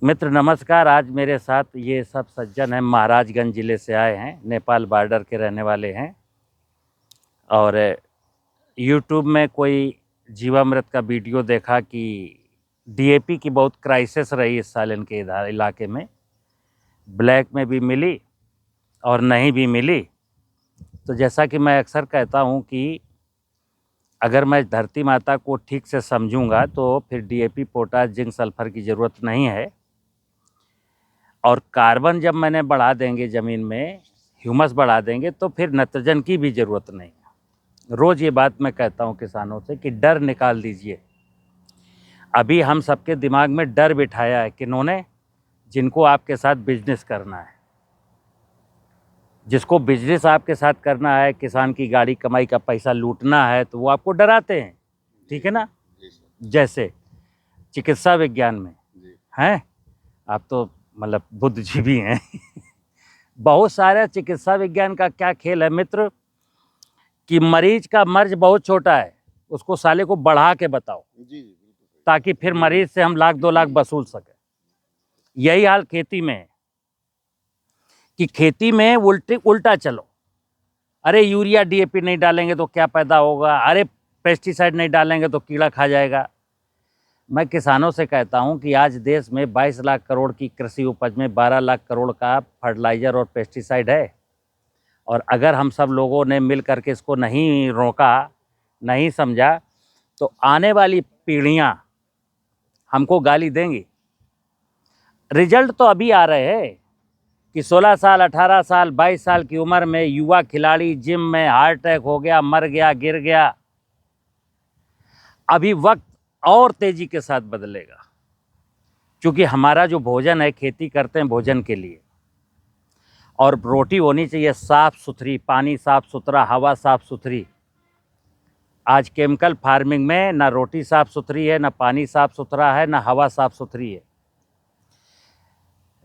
मित्र नमस्कार। आज मेरे साथ ये सब सज्जन हैं, महाराजगंज ज़िले से आए हैं, नेपाल बॉर्डर के रहने वाले हैं और यूट्यूब में कोई जीवामृत का वीडियो देखा कि डीएपी की बहुत क्राइसिस रही इस साल इनके इधर इलाके में, ब्लैक में भी मिली और नहीं भी मिली। तो जैसा कि मैं अक्सर कहता हूँ कि अगर मैं धरती माता को ठीक से समझूंगा तो फिर डीएपी, पोटाश, जिंक, सल्फर की ज़रूरत नहीं है। और कार्बन जब मैंने बढ़ा देंगे ज़मीन में, ह्यूमस बढ़ा देंगे, तो फिर नाइट्रोजन की भी ज़रूरत नहीं है। रोज़ ये बात मैं कहता हूँ किसानों से कि डर निकाल दीजिए। अभी हम सबके दिमाग में डर बिठाया है किन्होंने? जिनको आपके साथ बिजनेस करना है। जिसको बिजनेस आपके साथ करना है, किसान की गाड़ी कमाई का पैसा लूटना है, तो वो आपको डराते हैं, ठीक है ना? जैसे चिकित्सा विज्ञान में हैं, आप तो मतलब बुद्धिजीवी हैं। बहुत सारे चिकित्सा विज्ञान का क्या खेल है मित्र कि मरीज का मर्ज बहुत छोटा है, उसको साले को बढ़ा के बताओ ताकि फिर मरीज से हम लाख 2 लाख वसूल सके। यही हाल खेती में है कि खेती में उल्टा चलो। अरे यूरिया डीएपी नहीं डालेंगे तो क्या पैदा होगा, अरे पेस्टिसाइड नहीं डालेंगे तो कीड़ा खा जाएगा। मैं किसानों से कहता हूं कि आज देश में 22 लाख करोड़ की कृषि उपज में 12 लाख करोड़ का फर्टिलाइज़र और पेस्टिसाइड है। और अगर हम सब लोगों ने मिल करके इसको नहीं रोका, नहीं समझा, तो आने वाली पीढ़ियां हमको गाली देंगी। रिजल्ट तो अभी आ रहे हैं कि 16 साल, 18 साल, 22 साल की उम्र में युवा खिलाड़ी जिम में हार्ट अटैक हो गया, मर गया, गिर गया। अभी वक्त और तेजी के साथ बदलेगा, क्योंकि हमारा जो भोजन है, खेती करते हैं भोजन के लिए, और रोटी होनी चाहिए साफ़ सुथरी, पानी साफ़ सुथरा, हवा साफ़ सुथरी। आज केमिकल फार्मिंग में ना रोटी साफ़ सुथरी है, ना पानी साफ़ सुथरा है, ना हवा साफ़ सुथरी है।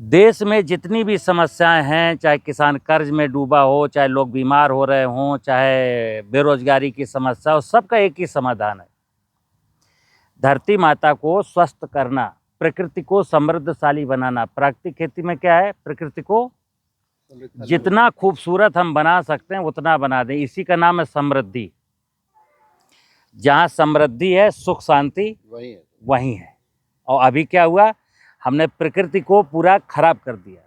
देश में जितनी भी समस्याएं हैं, चाहे किसान कर्ज में डूबा हो, चाहे लोग बीमार हो रहे हों, चाहे बेरोजगारी की समस्या हो, सबका एक ही समाधान है, धरती माता को स्वस्थ करना, प्रकृति को समृद्धशाली बनाना। प्राकृतिक खेती में क्या है? प्रकृति को जितना खूबसूरत हम बना सकते हैं उतना बना दें। इसी का नाम है समृद्धि। जहाँ समृद्धि है, सुख शांति वहीं है। और अभी क्या हुआ? हमने प्रकृति को पूरा खराब कर दिया।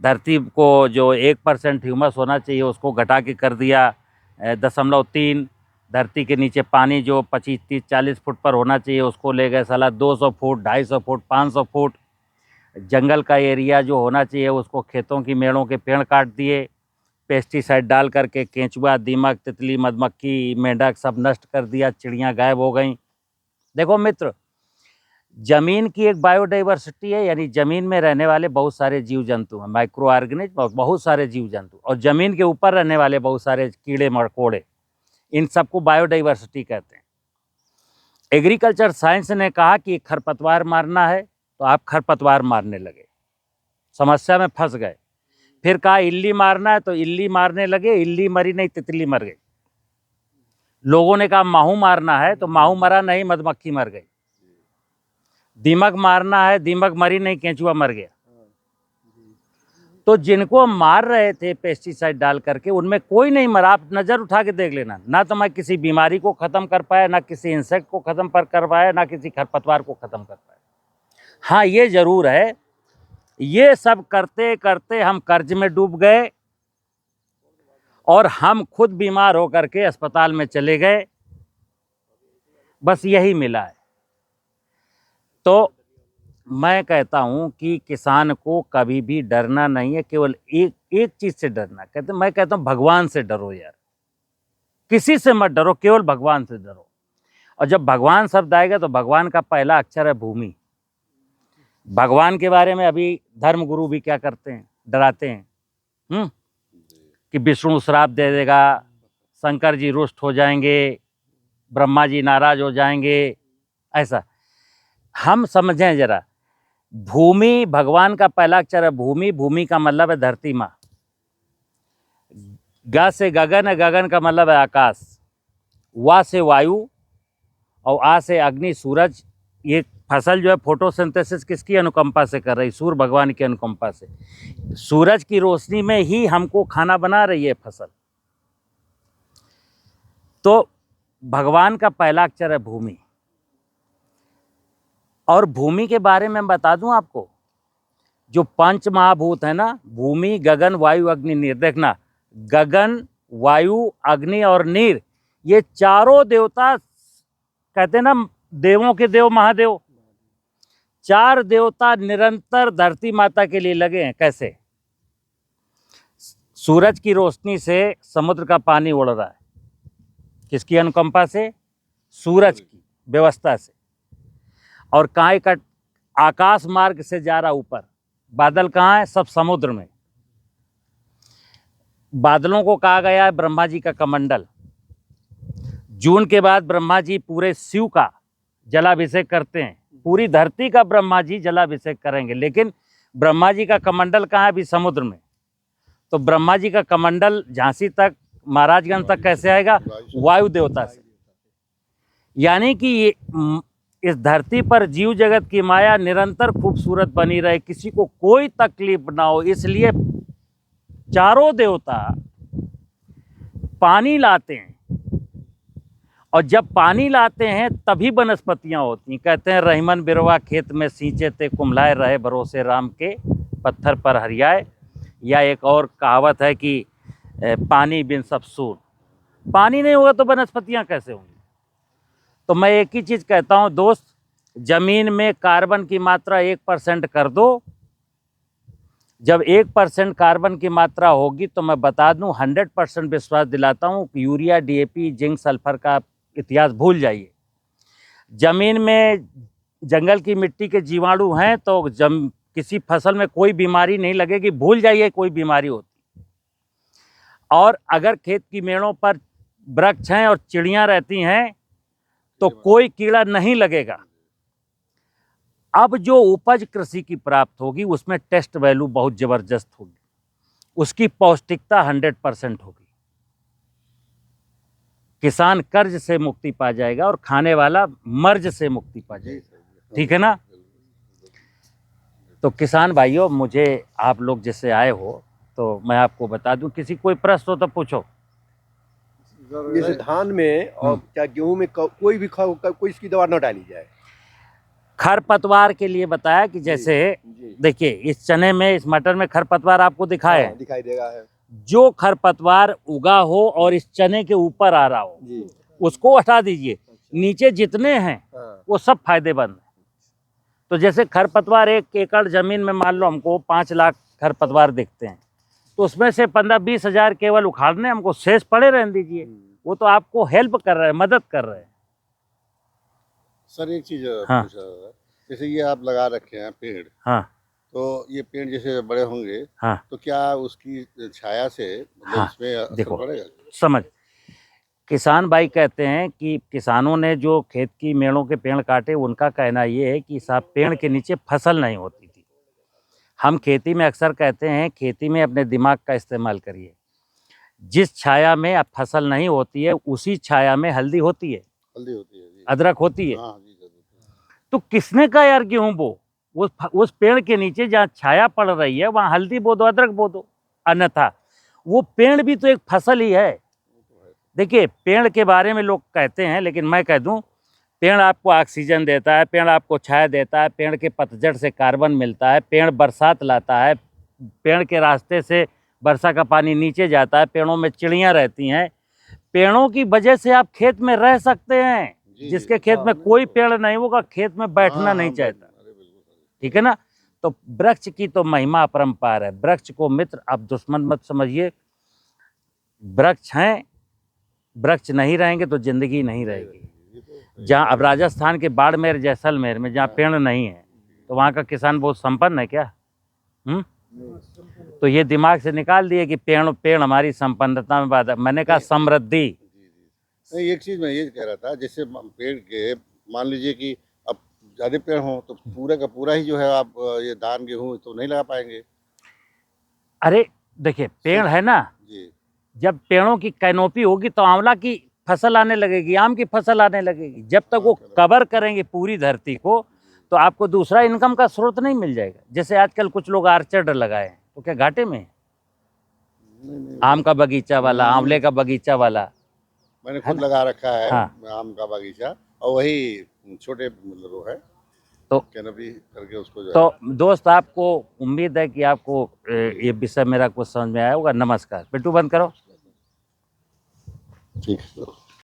धरती को जो 1% ह्यूमस होना चाहिए उसको घटा के कर दिया 0.3। धरती के नीचे पानी जो 25, 30, 40 फुट पर होना चाहिए उसको ले गए साला 200 फुट, 250 फुट, 500 फुट। जंगल का एरिया जो होना चाहिए उसको खेतों की मेड़ों के पेड़ काट दिए। पेस्टिसाइड डाल करके केंचुआ, दीमक, तितली, मधुमक्खी, मेंढक सब नष्ट कर दिया, चिड़ियाँ गायब हो गईं। देखो मित्र, जमीन की एक बायोडाइवर्सिटी है, यानी जमीन में रहने वाले बहुत सारे जीव जंतु हैं, माइक्रो ऑर्गेनिज्म, और बहुत सारे जीव जंतु, और जमीन के ऊपर रहने वाले बहुत सारे कीड़े मकोड़े, इन सबको बायोडाइवर्सिटी कहते हैं। एग्रीकल्चर साइंस ने कहा कि खरपतवार मारना है तो आप खरपतवार मारने लगे, समस्या में फंस गए। फिर कहा इल्ली मारना है तो इल्ली मारने लगे, इल्ली मरी नहीं, तितली मर गई। लोगों ने कहा माहू मारना है तो माहू मरा नहीं, मधुमक्खी मर गई। दीमक मारना है, दीमक मरी नहीं, केंचुआ मर गया। तो जिनको मार रहे थे पेस्टिसाइड डाल करके, उनमें कोई नहीं मरा। आप नज़र उठा के देख लेना, ना तो मैं किसी बीमारी को ख़त्म कर पाया, ना किसी इंसेक्ट को ख़त्म कर पाया, ना किसी खरपतवार को ख़त्म कर पाया। हाँ, ये ज़रूर है, ये सब करते करते हम कर्ज में डूब गए और हम खुद बीमार होकर के अस्पताल में चले गए। बस यही मिला है। तो मैं कहता हूं कि किसान को कभी भी डरना नहीं है, केवल एक चीज से डरना। मैं कहता हूं भगवान से डरो यार, किसी से मत डरो, केवल भगवान से डरो। और जब भगवान शब्द आएगा तो भगवान का पहला अक्षर है भूमि। भगवान के बारे में अभी धर्म गुरु भी क्या करते हैं? डराते हैं कि विष्णु श्राप दे देगा, शंकर जी रुष्ट हो जाएंगे, ब्रह्मा जी नाराज हो जाएंगे। ऐसा हम समझें जरा, भूमि भगवान का पहला अक्षर है भूमि। भूमि का मतलब है धरती माँ। ग से गगन है, गगन का मतलब है आकाश। वा से वायु और आ से अग्नि, सूरज, ये फसल जो है फोटोसिंथेसिस किसकी अनुकंपा से कर रही? सूर्य भगवान की अनुकंपा से। सूरज की रोशनी में ही हमको खाना बना रही है फसल। तो भगवान का पहला अक्षर है भूमि। और भूमि के बारे में बता दूं आपको, जो पंच महाभूत है ना, भूमि, गगन, वायु, अग्नि, नीर। देखना, गगन, वायु, अग्नि और नीर, ये चारों देवता कहते हैं ना, देवों के देव महादेव। चार देवता निरंतर धरती माता के लिए लगे हैं। कैसे? सूरज की रोशनी से समुद्र का पानी उड़ रहा है, किसकी अनुकंपा से? सूरज की व्यवस्था से। और कहाँ का आकाश मार्ग से जा रहा ऊपर। बादल कहाँ है? सब समुद्र में। बादलों को कहा गया है ब्रह्मा जी का कमंडल। जून के बाद ब्रह्मा जी पूरे शिव का जलाभिषेक करते हैं। पूरी धरती का ब्रह्मा जी जलाभिषेक करेंगे, लेकिन ब्रह्मा जी का कमंडल कहाँ है? अभी समुद्र में। तो ब्रह्मा जी का कमंडल झांसी तक, महाराजगंज तक कैसे आएगा? वायु देवता से। यानी कि ये इस धरती पर जीव जगत की माया निरंतर खूबसूरत बनी रहे, किसी को कोई तकलीफ ना हो, इसलिए चारों देवता पानी लाते हैं। और जब पानी लाते हैं तभी वनस्पतियां होती हैं। कहते हैं रहीमन बिरवा खेत में सींचे ते कुम्हलाए रहे भरोसे राम के पत्थर पर हरियाए। या एक और कहावत है कि पानी बिन सब सून। पानी नहीं होगा तो वनस्पतियां कैसे होंगी? तो मैं एक ही चीज़ कहता हूं दोस्त, जमीन में कार्बन की मात्रा 1% कर दो। जब 1% कार्बन की मात्रा होगी तो मैं बता दूं, 100% विश्वास दिलाता हूं कि यूरिया, डीएपी, जिंक, सल्फर का इतिहास भूल जाइए। जमीन में जंगल की मिट्टी के जीवाणु हैं तो किसी फसल में कोई बीमारी नहीं लगेगी, भूल जाइए कोई बीमारी होती। और अगर खेत की मेड़ों पर वृक्ष हैं और चिड़ियां रहती हैं तो कोई कीड़ा नहीं लगेगा। अब जो उपज कृषि की प्राप्त होगी उसमें टेस्ट वैल्यू बहुत जबरदस्त होगी, उसकी पौष्टिकता 100% होगी। किसान कर्ज से मुक्ति पा जाएगा और खाने वाला मर्ज से मुक्ति पा जाएगा। ठीक है ना? तो किसान भाइयों, मुझे आप लोग जिससे आए हो तो मैं आपको बता दूं, किसी कोई प्रश्न हो तो पूछो। जैसे धान में और क्या गेहूं में कोई भी कोई इसकी दवा न डाली जाए? खरपतवार के लिए बताया कि जैसे देखिए, इस चने में, इस मटर में खरपतवार आपको दिखाया है, दिखाई देगा है। जो खरपतवार उगा हो और इस चने के ऊपर आ रहा हो उसको हटा दीजिए। नीचे जितने हैं वो सब फायदेमंद है। तो जैसे खरपतवार 1 एकड़ जमीन में मान लो हमको 5 लाख खरपतवार दिखते हैं, तो उसमें से 15-20 हज़ार केवल उखाड़ने, हमको शेष पड़े रहने दीजिए। वो तो आपको हेल्प कर रहे हैं, मदद कर रहे हैं। सर एक चीज पूछा, जैसे ये आप लगा रखे हैं पेड़, हाँ, तो ये पेड़ जैसे बड़े होंगे, हाँ, तो क्या उसकी छाया से हाँ, इसमें असर देखो पड़ेगा? समझ, किसान भाई कहते हैं कि किसानों ने जो खेत की मेड़ों के पेड़ काटे, उनका कहना ये है कि साहब पेड़ के नीचे फसल नहीं होती थी। हम खेती में अक्सर कहते हैं, खेती में अपने दिमाग का इस्तेमाल करिए। जिस छाया में अब फसल नहीं होती है उसी छाया में हल्दी होती है, हल्दी होती है जी। अदरक होती है। हाँ जी, तो किसने कहा यार गेहूं बो? उस पेड़ के नीचे जहाँ छाया पड़ रही है वहाँ हल्दी बो दो, अदरक बो दो। अन्यथा वो पेड़ भी तो एक फसल ही है। देखिए, पेड़ के बारे में लोग कहते हैं, लेकिन मैं कह दूं, पेड़ आपको ऑक्सीजन देता है, पेड़ आपको छाया देता है, पेड़ के पतझड़ से कार्बन मिलता है, पेड़ बरसात लाता है, पेड़ के रास्ते से वर्षा का पानी नीचे जाता है, पेड़ों में चिड़ियाँ रहती हैं। पेड़ों की वजह से आप खेत में रह सकते हैं। जिसके खेत में कोई पेड़ नहीं होगा, खेत में बैठना नहीं चाहता। ठीक है ना? तो वृक्ष की तो महिमा अपरंपार है। वृक्ष को मित्र आप दुश्मन मत समझिए। वृक्ष हैं, वृक्ष नहीं रहेंगे तो जिंदगी नहीं रहेगी। जहाँ अब राजस्थान के बाड़मेर, जैसलमेर में जहाँ पेड़ नहीं है, तो वहाँ का किसान बहुत संपन्न है क्या? तो ये दिमाग से निकाल दिए कि पेड़ हमारी संपन्नता में बात है। मैंने कहा समृद्धि। नहीं, एक चीज मैं ये कह रहा था, जैसे पेड़ के मान लीजिए कि अब ज्यादा पेड़ हों तो पूरा का पूरा ही जो है आप ये धान गेहूं तो नहीं लगा पाएंगे। अरे देखिए, पेड़ है ना जी, जब पेड़ों की कैनोपी होगी तो आंवला की फसल आने लगेगी, आम की फसल आने लगेगी। जब तक वो कवर करेंगे पूरी धरती को, तो आपको दूसरा इनकम का स्रोत नहीं मिल जाएगा। जैसे आजकल कुछ लोग ऑर्चर्ड लगाए हैं, तो क्या घाटे में है? आम का बगीचा वाला, आंवले का बगीचा वाला, मैंने खुद लगा रखा है हाँ। आम का बगीचा, और वही छोटे मतलब वो है तो कैनोपी करके उसको जो है। तो दोस्त, आपको उम्मीद है कि आपको ये विषय मेरा कुछ समझ में आया होगा। नमस्कार। पिट्टू बंद करो। ठीक है।